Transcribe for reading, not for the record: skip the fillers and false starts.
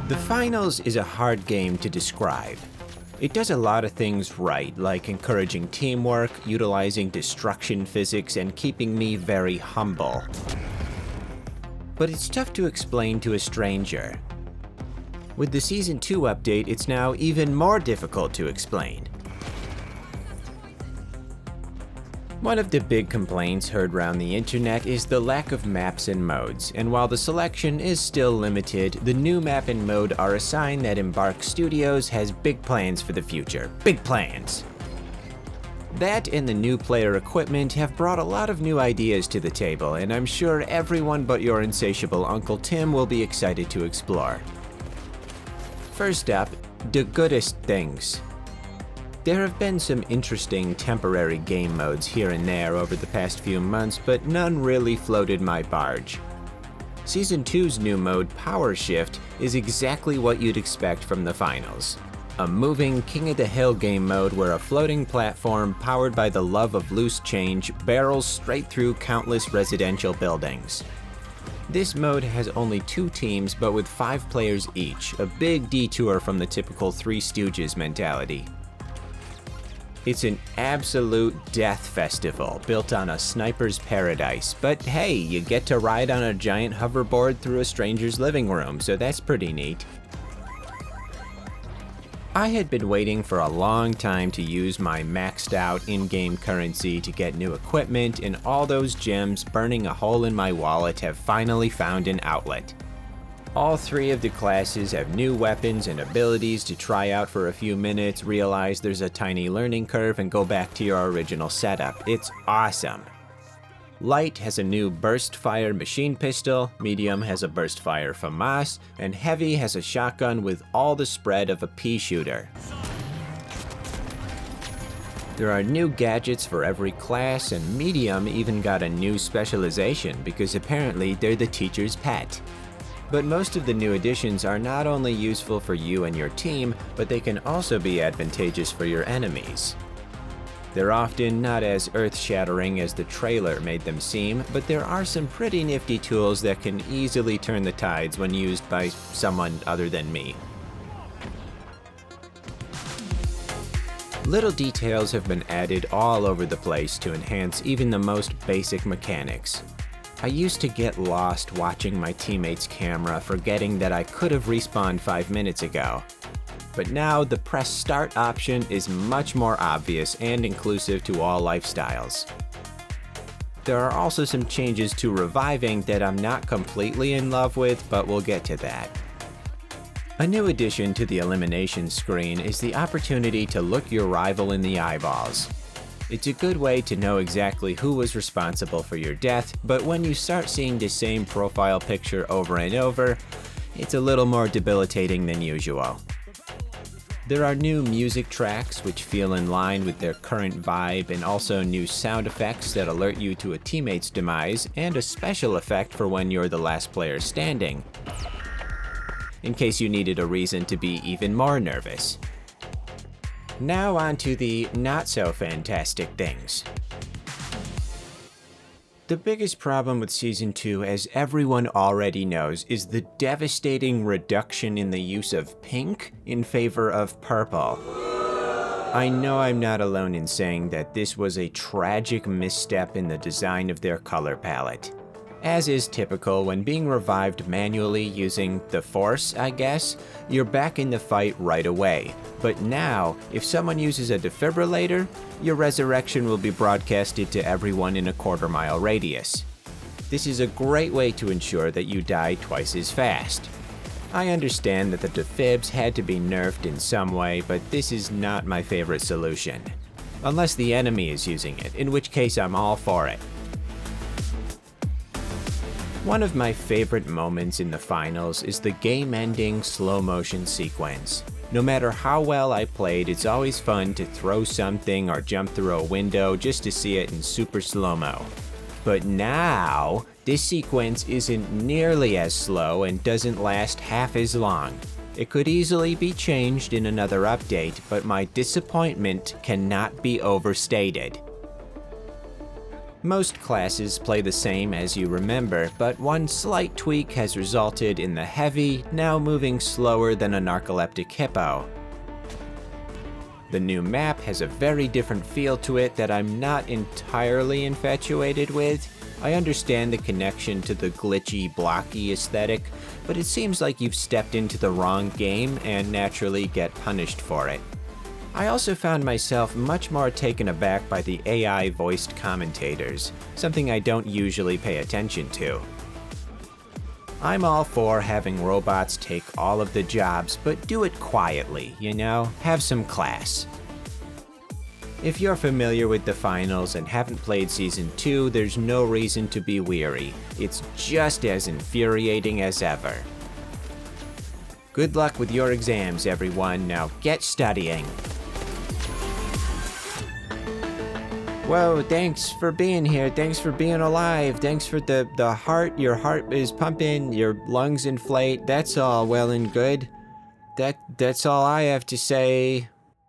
The Finals is a hard game to describe. It does a lot of things right, like encouraging teamwork, utilizing destruction physics, and keeping me very humble. But it's tough to explain to a stranger. With the Season 2 update, it's now even more difficult to explain. One of the big complaints heard around the internet is the lack of maps and modes, and while the selection is still limited, the new map and mode are a sign that Embark Studios has big plans for the future. Big plans! That and the new player equipment have brought a lot of new ideas to the table, and I'm sure everyone but your insatiable Uncle Tim will be excited to explore. First up, the goodest things. There have been some interesting temporary game modes here and there over the past few months, but none really floated my barge. Season 2's new mode, Power Shift, is exactly what you'd expect from the Finals. A moving King of the Hill game mode where a floating platform powered by the love of loose change barrels straight through countless residential buildings. This mode has only 2 teams but with 5 players each, a big detour from the typical Three Stooges mentality. It's an absolute death festival built on a sniper's paradise, but hey, you get to ride on a giant hoverboard through a stranger's living room, so that's pretty neat. I had been waiting for a long time to use my maxed out in-game currency to get new equipment, and all those gems burning a hole in my wallet have finally found an outlet. All 3 of the classes have new weapons and abilities to try out for a few minutes, realize there's a tiny learning curve, and go back to your original setup. It's awesome. Light has a new burst fire machine pistol, Medium has a burst fire FAMAS, and Heavy has a shotgun with all the spread of a pea shooter. There are new gadgets for every class, and Medium even got a new specialization because apparently they're the teacher's pet. But most of the new additions are not only useful for you and your team, but they can also be advantageous for your enemies. They're often not as earth-shattering as the trailer made them seem, but there are some pretty nifty tools that can easily turn the tides when used by someone other than me. Little details have been added all over the place to enhance even the most basic mechanics. I used to get lost watching my teammates' camera, forgetting that I could have respawned 5 minutes ago. But now the press start option is much more obvious and inclusive to all lifestyles. There are also some changes to reviving that I'm not completely in love with, but we'll get to that. A new addition to the elimination screen is the opportunity to look your rival in the eyeballs. It's a good way to know exactly who was responsible for your death, but when you start seeing the same profile picture over and over, it's a little more debilitating than usual. There are new music tracks which feel in line with their current vibe, and also new sound effects that alert you to a teammate's demise, and a special effect for when you're the last player standing, in case you needed a reason to be even more nervous. Now on to the not-so-fantastic things. The biggest problem with Season 2, as everyone already knows, is the devastating reduction in the use of pink in favor of purple. I know I'm not alone in saying that this was a tragic misstep in the design of their color palette. As is typical, when being revived manually using the Force, I guess, you're back in the fight right away. But now, if someone uses a defibrillator, your resurrection will be broadcasted to everyone in a quarter-mile radius. This is a great way to ensure that you die twice as fast. I understand that the defibs had to be nerfed in some way, but this is not my favorite solution. Unless the enemy is using it, in which case I'm all for it. One of my favorite moments in the Finals is the game-ending slow-motion sequence. No matter how well I played, it's always fun to throw something or jump through a window just to see it in super slow-mo. But now, this sequence isn't nearly as slow and doesn't last half as long. It could easily be changed in another update, but my disappointment cannot be overstated. Most classes play the same as you remember, but one slight tweak has resulted in the heavy now moving slower than a narcoleptic hippo. The new map has a very different feel to it that I'm not entirely infatuated with. I understand the connection to the glitchy, blocky aesthetic, but it seems like you've stepped into the wrong game and naturally get punished for it. I also found myself much more taken aback by the AI-voiced commentators, something I don't usually pay attention to. I'm all for having robots take all of the jobs, but do it quietly, you know? Have some class. If you're familiar with the finals and haven't played Season 2, there's no reason to be weary. It's just as infuriating as ever. Good luck with your exams, everyone. Now get studying. Whoa, thanks for being here. Thanks for being alive. Thanks for the heart. Your heart is pumping, your lungs inflate. That's all well and good. That's all I have to say.